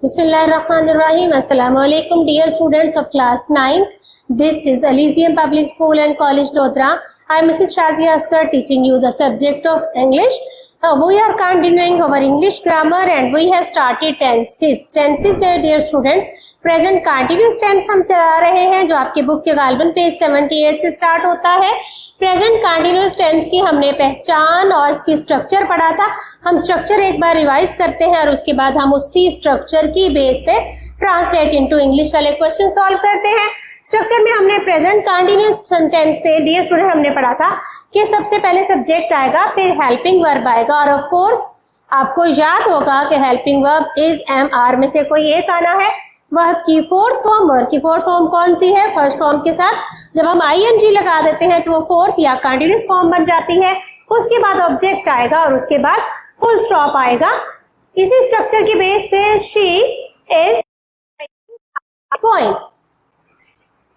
Bismillahirrahmanirrahim. Assalamu alaikum dear students of class 9th. This is Elysium Public School and College Lodra. I am Mrs. Shazia Asghar teaching you the subject of English. We are continuing our English grammar and we have started tenses. Tenses में dear students present continuous tense हम चला रहे हैं जो आपके book के गालिबन page 78 से start होता है। प्रेजेंट कंटिन्यूअस टेंस की हमने पहचान और इसकी स्ट्रक्चर पढ़ा था। हम स्ट्रक्चर एक बार रिवाइज करते हैं और उसके बाद हम उसी स्ट्रक्चर की बेस पे ट्रांसलेट इनटू इंग्लिश वाले क्वेश्चन सॉल्व करते हैं। स्ट्रक्चर में हमने प्रेजेंट कंटिन्यूअस टेंस में डियर स्टूडेंट हमने पढ़ा था कि सबसे पहले सब्जेक्ट आएगा, फिर हेल्पिंग वर्ब आएगा और ऑफ कोर्स आपको याद होगा कि helping verb is am are में से कोई एक आना है। वह की फोर्थ फॉर्म, वर्ब की फोर्थ फॉर्म कौन सी है? फर्स्ट फॉर्म के साथ जब हम आईएनजी लगा देते हैं तो वो फोर्थ या कंटीन्यूअस फॉर्म बन जाती है। उसके बाद ऑब्जेक्ट आएगा और उसके बाद फुल स्टॉप आएगा। इसी स्ट्रक्चर की बेस पे she is point,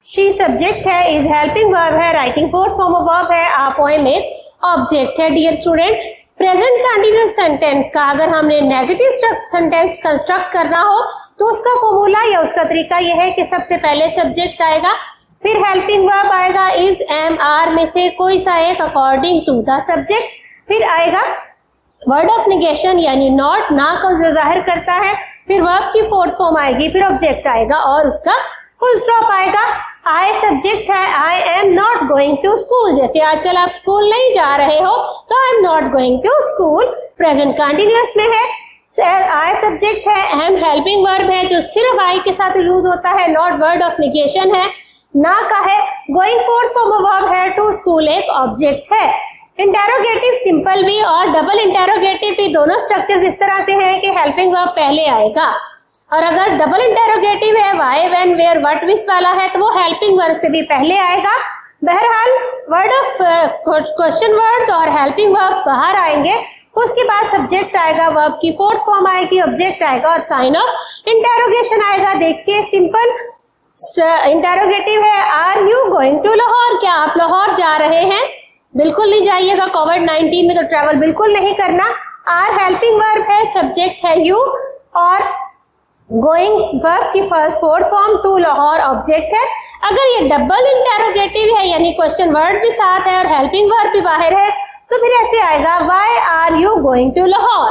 she subject है, इज हेल्पिंग वर्ब है, writing fourth form of verb है, आ पोएम एक ऑब्जेक्ट है। Dear student, present continuous sentence का अगर हमने नेगेटिव सेंटेंस कंस्ट्रक्ट करना हो तो उसका फॉर्मूला या उसका तरीका यह है कि सबसे पहले सब्जेक्ट आएगा, फिर हेल्पिंग वर्ब आएगा इज एम आर में से कोई सा एक अकॉर्डिंग टू द सब्जेक्ट, फिर आएगा वर्ड ऑफ निगेशन यानी नॉट, ना को जो जाहिर करता है, फिर वर्ब की फोर्थ फॉर्म आएगी, फिर ऑब्जेक्ट आएगा और उसका फुल स्टॉप आएगा। आई सब्जेक्ट है, I am not going to school, जैसे आजकल आप स्कूल नहीं जा रहे हो तो I am not going to school present continuous में है। आई सब्जेक्ट है, एम हेल्पिंग वर्ब है जो सिर्फ आई के साथ यूज होता है, नॉट वर्ड ऑफ निगेशन है, ना का है, going fourth form of verb है, टू स्कूल एक ऑब्जेक्ट है। इंटेरोगेटिव सिंपल भी और डबल इंटेरोगेटिव भी दोनों स्ट्रक्चर्स इस तरह से हैं कि हेल्पिंग वर्ब पहले आएगा और अगर डबल इंटेरोगेटिव है why when where what which वाला है तो वो हेल्पिंग वर्ब से भी पहले आएगा। बहरहाल वर्ड ऑफ क्वेश्चन वर्ड्स और हेल्पिंग वर्ब बाहर आएंगे, उसके बाद सब्जेक्ट आएगा, वर्ब की फोर्थ फॉर्म आएगी, ऑब्जेक्ट आएगा और साइन ऑफ इंटेरोगेशन आएगा। देखिए सिंपल इंटेरोगेटिव है, are you going to Lahore, क्या आप लाहौर जा रहे हैं? बिल्कुल नहीं जाइएगा, कोविड-19 में तो ट्रैवल बिल्कुल नहीं करना। आर हेल्पिंग वर्ब है, सब्जेक्ट है यू और गोइंग वर्ब की first fourth form, to Lahore object है। अगर ये डबल इंटेरोगेटिव है यानी क्वेश्चन वर्ड भी साथ है और हेल्पिंग वर्ब भी बाहर है तो फिर ऐसे आएगा why are you going to Lahore.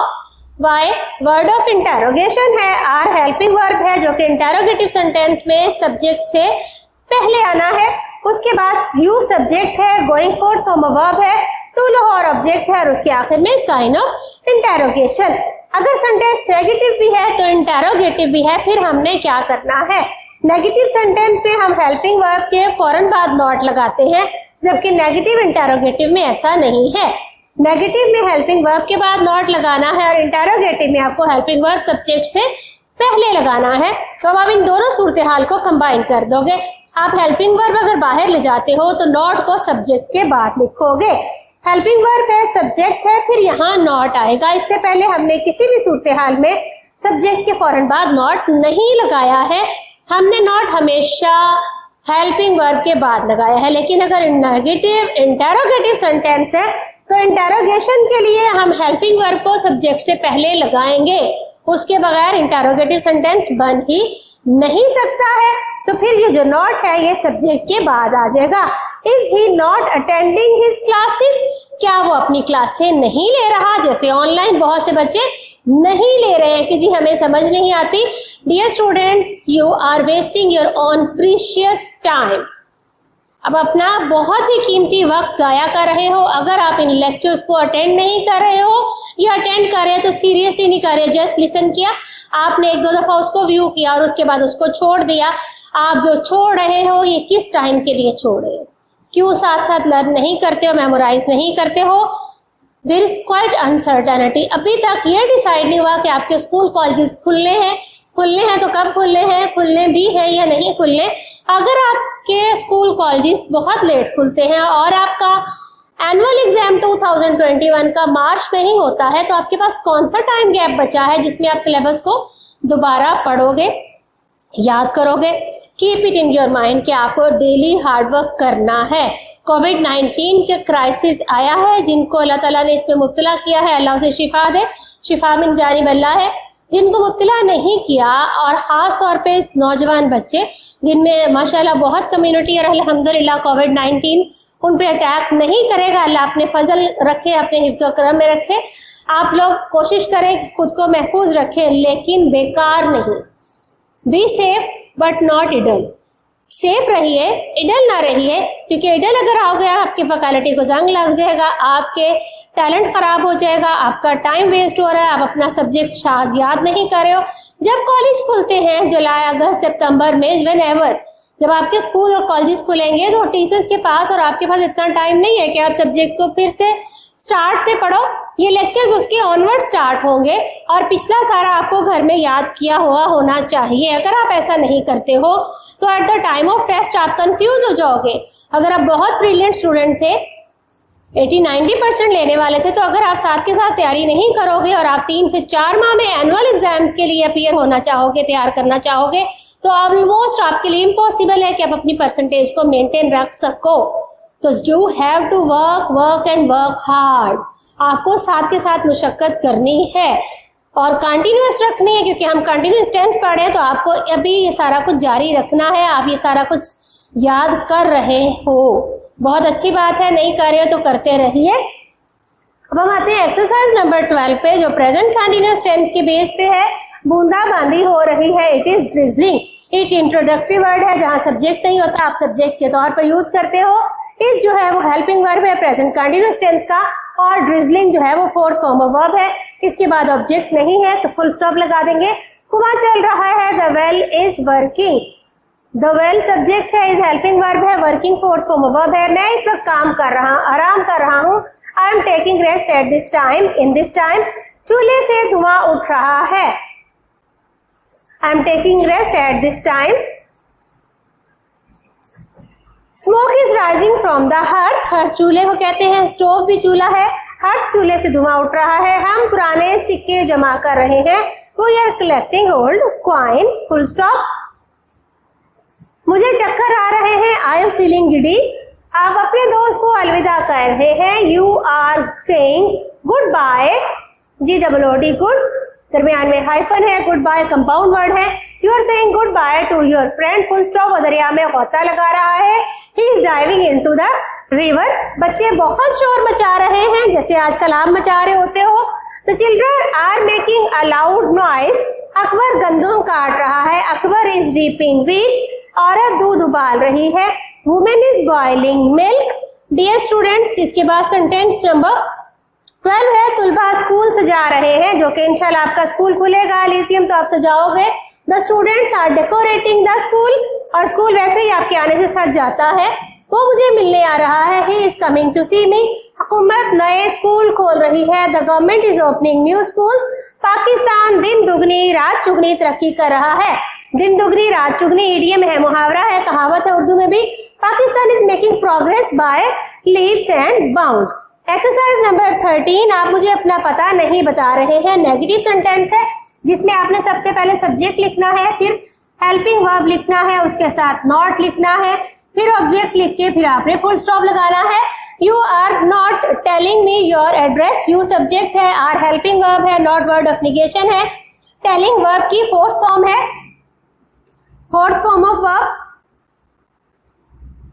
Why word of interrogation है, आर हेल्पिंग वर्ब है जो कि इंटेरोगेटिव सेंटेंस में सब्जेक्ट से पहले आना है, उसके बाद यू सब्जेक्ट है, going fourth form of verb है, टू लाहौर ऑब्जेक्ट है और उसके आखिर में साइन ऑफ इंटेरोगेशन। अगर सेंटेंस नेगेटिव भी है तो इंटेरोगेटिव भी है, फिर हमने क्या करना है? नेगेटिव सेंटेंस में हम हेल्पिंग वर्ब के फौरन बाद नॉट लगाते हैं, जबकि नेगेटिव इंटेरोगेटिव में ऐसा नहीं है। नेगेटिव में हेल्पिंग वर्ब के बाद नॉट लगाना है और इंटेरोगेटिव में आपको हेल्पिंग वर्ब सब्जेक्ट से पहले लगाना है। तो अब आप इन दोनों सूरत हाल को कंबाइन कर दोगे। आप हेल्पिंग वर्ब अगर बाहर ले जाते हो तो नॉट को सब्जेक्ट के बाद लिखोगे। हेल्पिंग वर्ब है, सब्जेक्ट है, फिर यहाँ नॉट आएगा। इससे पहले हमने किसी भी सूरत हाल में सब्जेक्ट के फौरन बाद नॉट नहीं लगाया है, हमने नॉट हमेशा हेल्पिंग वर्ब के बाद लगाया है। लेकिन अगर नेगेटिव इंटेरोगेटिव सेंटेंस है तो इंटेरोगेशन के लिए हम हेल्पिंग वर्ब को सब्जेक्ट से पहले लगाएंगे, उसके बगैर इंटेरोगेटिव सेंटेंस बन ही नहीं सकता है। तो फिर ये जो नॉट है ये सब्जेक्ट के बाद आ जाएगा। Is he not attending his classes, क्या वो अपनी क्लासें नहीं ले रहा? जैसे ऑनलाइन बहुत से बच्चे नहीं ले रहे हैं कि जी हमें समझ नहीं आती। Dear students, you are wasting your own precious time. अब अपना बहुत ही कीमती वक्त जाया कर रहे हो। अगर आप इन लेक्चर्स को अटेंड नहीं कर रहे हो या अटेंड कर रहे हो तो सीरियसली नहीं कर रहे, जस्ट लिसन किया, आपने एक दो दफा उसको व्यू किया और उसके बाद उसको छोड़ दिया। आप जो छोड़ रहे हो ये किस टाइम के लिए छोड़ रहे हो? क्यों साथ साथ लर्न नहीं करते हो, मेमोराइज नहीं करते हो? There is quite uncertainty. अभी तक ये डिसाइड नहीं हुआ कि आपके स्कूल कॉलेजेस खुलने हैं तो कब खुलने भी है या नहीं खुलने। अगर आपके स्कूल कॉलेजेस बहुत लेट खुलते हैं और आपका एनुअल एग्जाम 2021 का मार्च में ही होता है तो आपके पास कौन सा टाइम गैप बचा है जिसमें आप सिलेबस को दोबारा पढ़ोगे, याद करोगे? Keep it in your mind कि आपको डेली हार्डवर्क करना है। कोविड-19 के क्राइसिस आया है, जिनको अल्लाह ताला ने इसमें मुब्तला किया है अल्लाह से शिफा दे, शिफा मिन जानिब अल्लाह है। जिनको मुब्तला नहीं किया, और ख़ास तौर पे नौजवान बच्चे जिनमें माशाल्लाह बहुत कम्युनिटी और अल्हम्दुलिल्लाह कोविड-19 उन पे अटैक नहीं करेगा। अल्लाह अपने फजल रखे, अपने हिफ्ज़ व करम में रखे। आप लोग कोशिश करें कि खुद को महफूज रखें, लेकिन बेकार नहीं। Be safe but not idle. Safe रहिए, इडल ना रहिए, क्योंकि इडल अगर आओगे आपकी फैकल्टी को जंग लग जाएगा, आपके टैलेंट खराब हो जाएगा, आपका टाइम वेस्ट हो रहा है, आप अपना सब्जेक्ट शायद याद नहीं कर रहे हो। जब कॉलेज खुलते हैं जुलाई, अगस्त, सितंबर में, व्हेन एवर, जब आपके स्कूल और कॉलेजेस खुलेंगे तो टीचर्स के पास और आपके पास इतना टाइम नहीं है कि आप सब्जेक्ट को फिर से स्टार्ट से पढ़ो। ये लेक्चर्स उसके ऑनवर्ड स्टार्ट होंगे और पिछला सारा आपको घर में याद किया हुआ होना चाहिए। अगर आप ऐसा नहीं करते हो तो at the time of test आप कंफ्यूज हो जाओगे। अगर आप बहुत ब्रिलियंट स्टूडेंट थे, 80-90% लेने वाले थे, तो अगर आप साथ के साथ तैयारी नहीं करोगे और आप 3 से 4 माह में एनुअल एग्जाम्स के लिए अपीयर होना चाहोगे, तैयार करना चाहोगे, तो ऑलमोस्ट आपके लिए इम्पॉसिबल है कि आप अपनी परसेंटेज को मेंटेन रख सको। तो you have to work and work hard. आपको साथ के साथ मुशक्कत करनी है और कंटिन्यूस रखनी है, क्योंकि हम कंटिन्यूस टेंस पढ़ रहे हैं, तो आपको अभी ये सारा कुछ जारी रखना है। आप ये सारा कुछ याद कर रहे हो, बहुत अच्छी बात है। नहीं कर रहे हो तो करते रहिए। अब हम आते हैं एक्सरसाइज नंबर 12 पे, जो प्रेजेंट कंटिन्यूस टेंस के बेस पे है। बूंदाबांदी हो रही है, इट इज ड्रिजलिंग। एक इंट्रोडक्टरी वर्ड है, जहाँ सब्जेक्ट नहीं होता, आप सब्जेक्ट के तौर पर यूज करते हो। इस जो है वो हेल्पिंग वर्ब है प्रेजेंट कंटिन्यूस टेंस का, और ड्रिजलिंग जो है वो फोर्स फॉर्म ऑफ वर्ब है। इसके बाद ऑब्जेक्ट नहीं है तो फुल स्टॉप लगा देंगे। कुआं चल रहा है, the well is working. The well subject है, इज हेल्पिंग वर्ब है, working force form of verb है। मैं इस वक्त काम कर रहा, आराम कर रहा हूँ। I am taking rest at this time, in this time. चूल्हे से धुआं उठ रहा है, I am taking rest at this time. Smoke is rising from the hearth, hearth चूल्हे को कहते हैं, स्टोव भी चूल्हा है, हर्थ चूल्हे से धुआं उठ रहा है। हम पुराने सिक्के जमा कर रहे हैं, we are collecting old coins, full stop. मुझे चक्कर आ रहे हैं, आई एम फीलिंग गिडी। आप अपने दोस्त को अलविदा कह रहे हैं, you are saying good bye, GOOD good, दरमियान में हाइफन है, गुड बाय कंपाउंड वर्ड है। You are saying good bye to your friend, full stop. वो दरिया में गोता लगा रहा है, he is diving into the river. बच्चे बहुत शोर मचा रहे हैं, जैसे आजकल आप मचा रहे होते हो। The children are making a loud noise, Akbar गंदम काट रहा है, अकबर इज रीपिंग व्हीट, औरत दूध उबाल रही है, women is boiling milk. Dear students, इसके बाद सेंटेंस नंबर 12 है, तुलबा स्कूल सजा रहे हैं, जो कि इंशाल्लाह आपका स्कूल खुलेगा एलिसियम तो आप सजाओगे। The students are decorating the school, और स्कूल वैसे ही आपके आने से सज जाता है। वो मुझे मिलने आ रहा है, ही इज कमिंग टू सी मी। हुकूमत नए स्कूल खोल रही है, the government is opening new schools. Pakistan दिन दुगनी रात चुगनी तरक्की कर रहा है, दिन दुगनी रात चुगनी ईडियम है, मुहावरा है, कहावत है उर्दू में भी। Pakistan is making progress by leaps and bounds. Exercise number 13, आप मुझे अपना पता नहीं बता रहे हैं, नेगेटिव सेंटेंस है, जिसमें आपने सबसे पहले सब्जेक्ट लिखना है, फिर हेल्पिंग वर्ब लिखना है, उसके साथ नॉट लिखना है, फिर ऑब्जेक्ट लिख के फिर आपने फुल स्टॉप लगाना है। You are not telling me your address, you subject है, आर हेल्पिंग वर्ब है, नॉट वर्ड ऑफ निगेशन है, टेलिंग वर्ब की फोर्थ फॉर्म है, fourth form of verb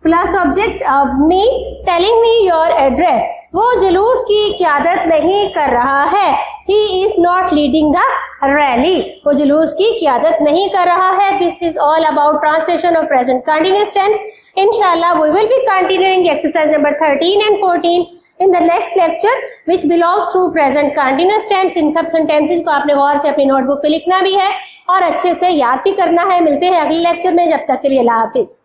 plus object me, telling me your address. वो जुलूस की क़यादत नहीं कर रहा है, he is not leading the rally, वो जुलूस की क़यादत नहीं कर रहा है। This is all about translation of present continuous tense. इंशाल्लाह we will be continuing exercise number 13 and 14 in the next lecture which belongs to present continuous tense। इन सब सेंटेंसेस को आपने गौर से अपनी नोटबुक पे लिखना भी है और अच्छे से याद भी करना है। मिलते हैं अगले लेक्चर में, जब तक के लिए अल्लाह हाफिज।